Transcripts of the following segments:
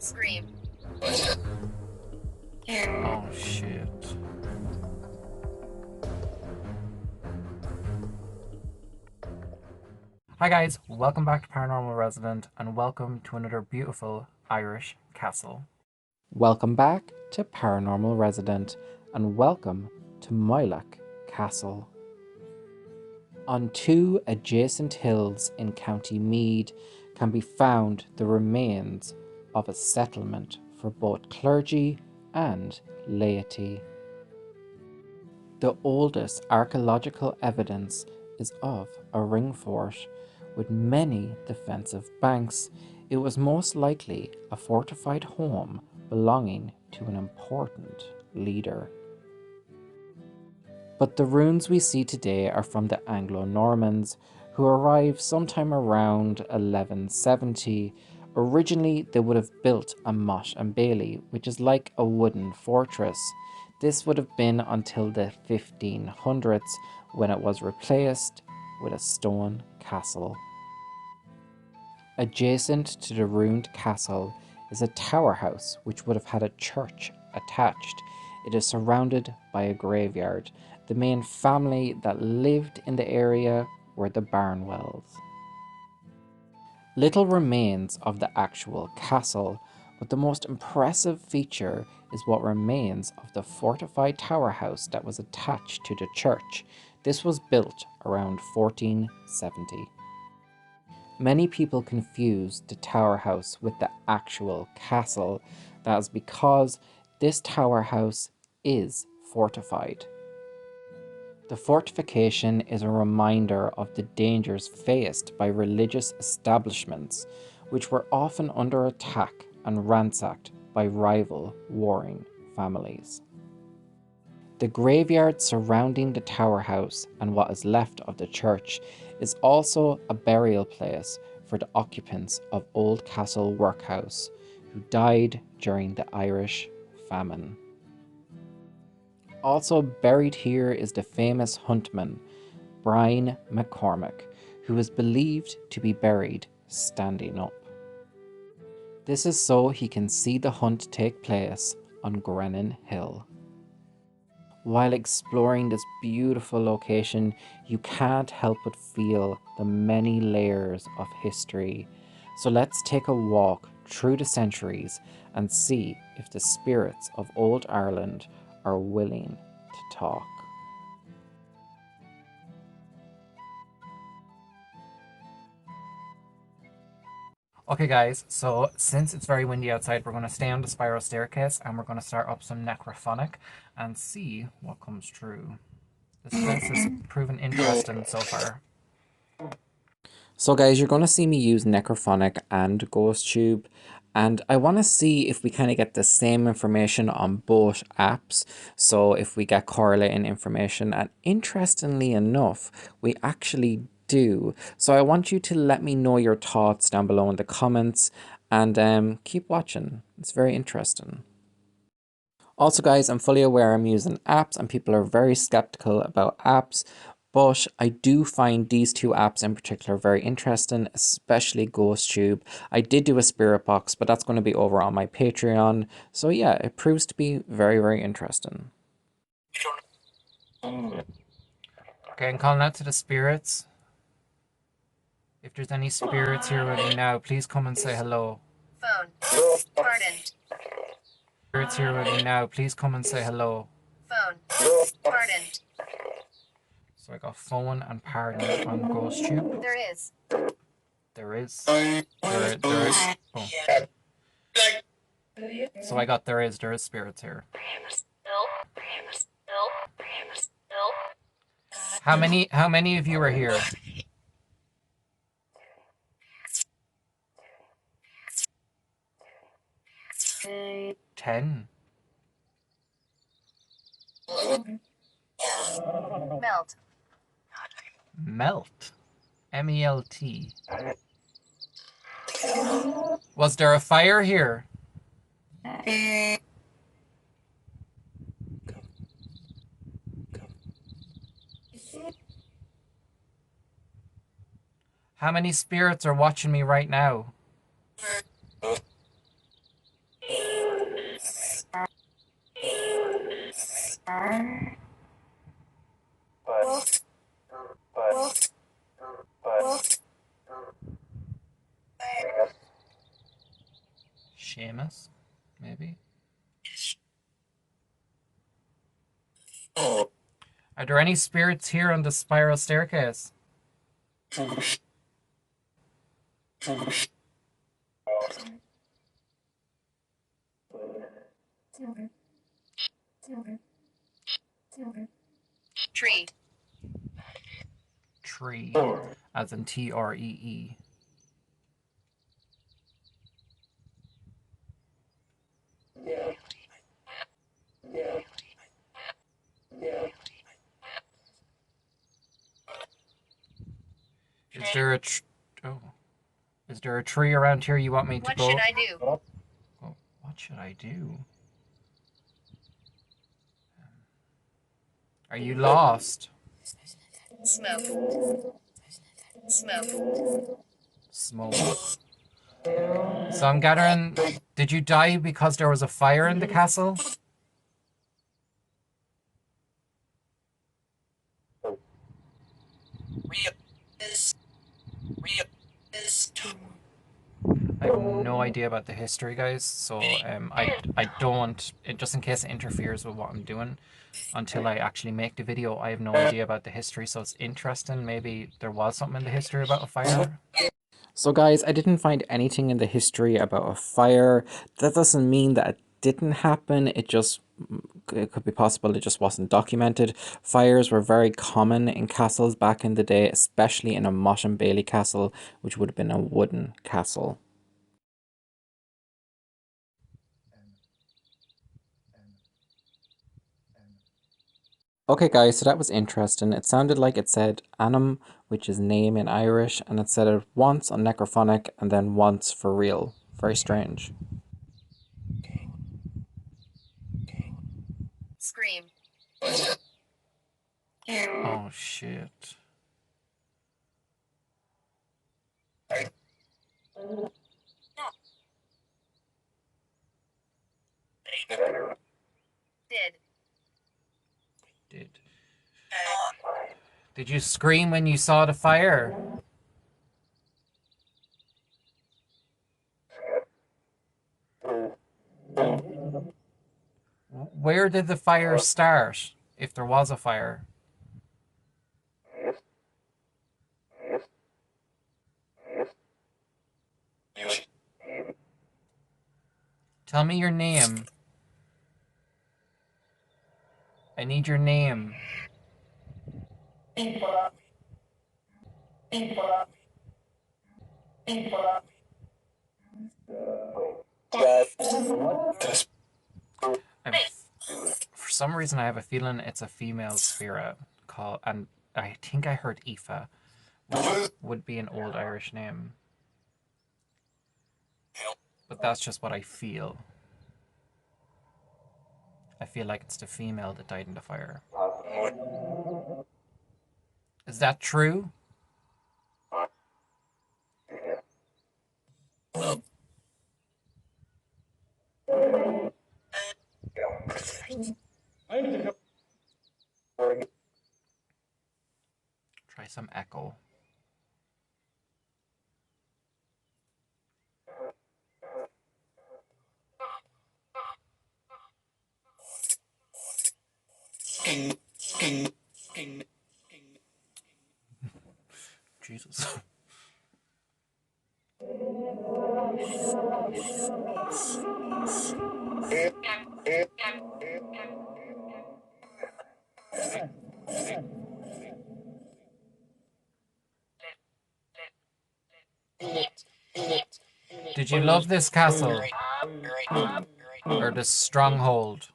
Scream. Oh shit. Hi guys, welcome back to Paranormal Resident and welcome to another beautiful Irish castle. Welcome back to Paranormal Resident and welcome to Moylagh Castle. On two adjacent hills in County Meath can be found the remains of a settlement for both clergy and laity. The oldest archaeological evidence is of a ring fort with many defensive banks. It was most likely a fortified home belonging to an important leader. But the ruins we see today are from the Anglo-Normans, who arrived sometime around 1170. Originally, they would have built a motte and bailey, which is like a wooden fortress. This would have been until the 1500s, when it was replaced with a stone castle. Adjacent to the ruined castle is a tower house, which would have had a church attached. It is surrounded by a graveyard. The main family that lived in the area were the Barnwells. Little remains of the actual castle, but the most impressive feature is what remains of the fortified tower house that was attached to the church. This was built around 1470. Many people confuse the tower house with the actual castle. That is because this tower house is fortified. The fortification is a reminder of the dangers faced by religious establishments, which were often under attack and ransacked by rival warring families. The graveyard surrounding the tower house and what is left of the church is also a burial place for the occupants of Old Castle Workhouse who died during the Irish famine. Also buried here is the famous huntman, Brian McCormack, who is believed to be buried standing up. This is so he can see the hunt take place on Grennan Hill. While exploring this beautiful location, you can't help but feel the many layers of history. So let's take a walk through the centuries and see if the spirits of old Ireland are willing to talk. Okay guys, so since it's very windy outside, we're going to stay on the spiral staircase and we're going to start up some Necrophonic and see what comes through. This place has proven interesting so far. So guys, you're going to see me use Necrophonic and Ghost Tube, and I want to see if we kind of get the same information on both apps. So if we get correlating information, and interestingly enough, we actually do. So I want you to let me know your thoughts down below in the comments, and keep watching. It's very interesting. Also guys, I'm fully aware I'm using apps and people are very skeptical about apps, but I do find these two apps in particular very interesting, especially GhostTube. I did do a spirit box, but that's going to be over on my Patreon. So yeah, it proves to be very, very interesting. Okay, I'm calling out to the spirits. If there's any spirits here with me now, please come and say hello. Phone. Pardon. Spirits here with me now, please come and say hello. Phone. Pardon. So I got phone and pardon on GhostTube. There is. There is. There is. Oh. So I got there is spirits here. How many of you are here? Ten. Melt. Melt. M-E-L-T. Was there a fire here? How many spirits are watching me right now? Seamus, maybe? Are there any spirits here on the spiral staircase? Tree. Tree, as in Tree. Is there a Is there a tree around here you want me to What go? should I do? Oh, what should I do? Are you lost? Smoke. Smoke. Smoke. So I'm gathering, did you die because there was a fire in the castle? I have no idea about the history, guys, so I don't, just in case it interferes with what I'm doing, until I actually make the video, I have no idea about the history, so it's interesting. Maybe there was something in the history about a fire. So guys, I didn't find anything in the history about a fire. That doesn't mean that it didn't happen. It could be possible it just wasn't documented. Fires were very common in castles back in the day, especially in a Motte and Bailey castle, which would have been a wooden castle. Okay guys, so that was interesting. It sounded like it said Anam, which is name in Irish, and it said it once on Necrophonic and then once for real. Very strange. Scream. Oh shit. Did. Did you scream when you saw the fire? Where did the fire start, if there was a fire? Tell me your name. I need your name. For some reason, I have a feeling it's a female spirit called, and I think I heard Aoife, which would be an old Irish name. But that's just what I feel. I feel like it's the female that died in the fire. Is that true? Try some echo. Jesus. Did you love this castle? Or this stronghold?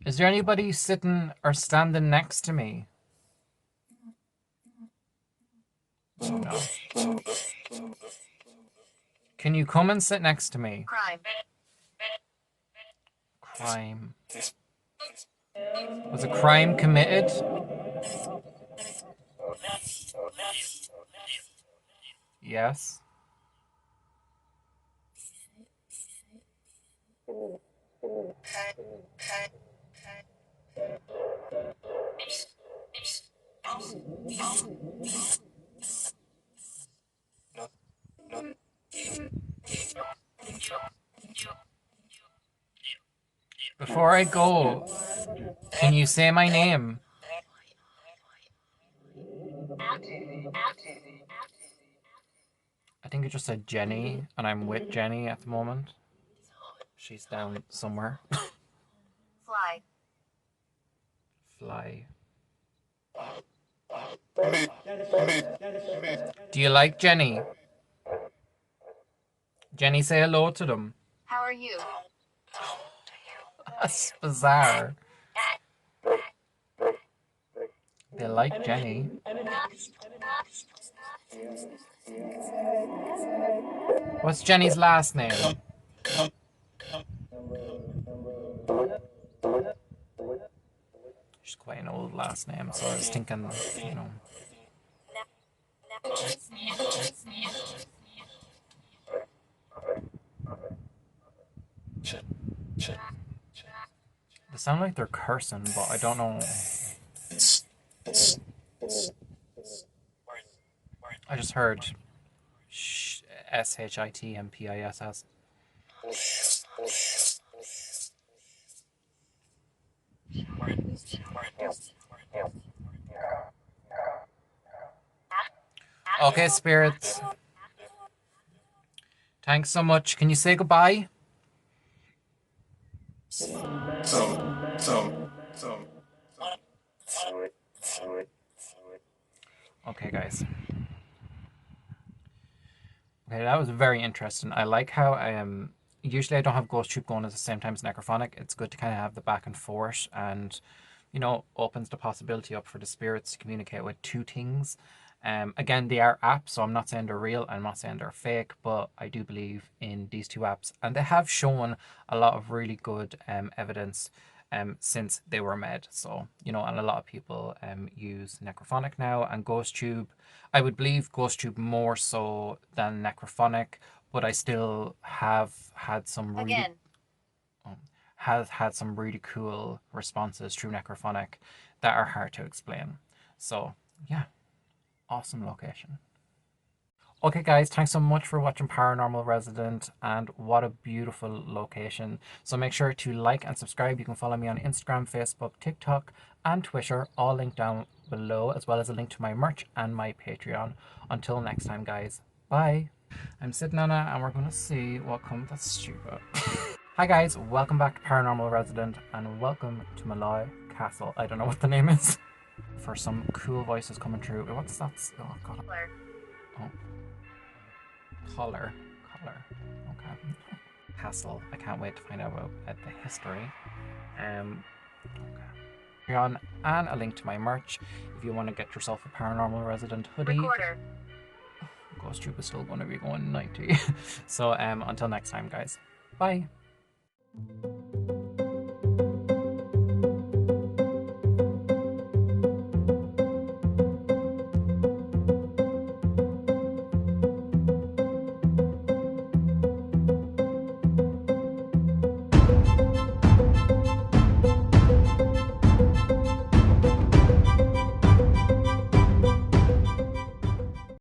Is there anybody sitting or standing next to me? No. Can you come and sit next to me? Crime. Crime. Was a crime committed? Yes. Before I go, can you say my name? I think it just said Jenny, and I'm with Jenny at the moment. She's down somewhere. Fly. Fly. Do you like Jenny? Jenny, say hello to them. How are you? That's bizarre. They like Jenny. What's Jenny's last name? She's quite an old last name, so I was thinking, you know. They sound like they're cursing, but I don't know. I just heard SHITMPISS. Okay, spirits. Thanks so much. Can you say goodbye? Okay, guys. Okay, that was very interesting. I like how usually I don't have Ghost Troop going at the same time as Necrophonic. It's good to kind of have the back and forth, and you know, opens the possibility up for the spirits to communicate with two things. Again, they are apps, so I'm not saying they're real, I'm not saying they're fake, but I do believe in these two apps, and they have shown a lot of really good evidence since they were made. So, you know, and a lot of people use Necrophonic now, and Ghost Tube. I would believe Ghost Tube more so than Necrophonic, but I still have had some really Again. has had some really cool responses through Necrophonic that are hard to explain. So yeah, awesome location. Okay guys, thanks so much for watching Paranormal Resident, and what a beautiful location. So make sure to like and subscribe. You can follow me on Instagram, Facebook, TikTok and Twitter, all linked down below, as well as a link to my merch and my Patreon. Until next time guys, bye. I'm sitting on it and we're gonna see what comes. That's stupid. Hi guys, welcome back to Paranormal Resident and welcome to Moylagh Castle. I don't know what the name is. For some cool voices coming through. What's that? Oh god. Oh. Color. Okay. Castle. I can't wait to find out about the history. Okay. On and a link to my merch if you want to get yourself a Paranormal Resident hoodie. Recorder. Ghost Troop is still going to be going 90. So until next time guys. Bye.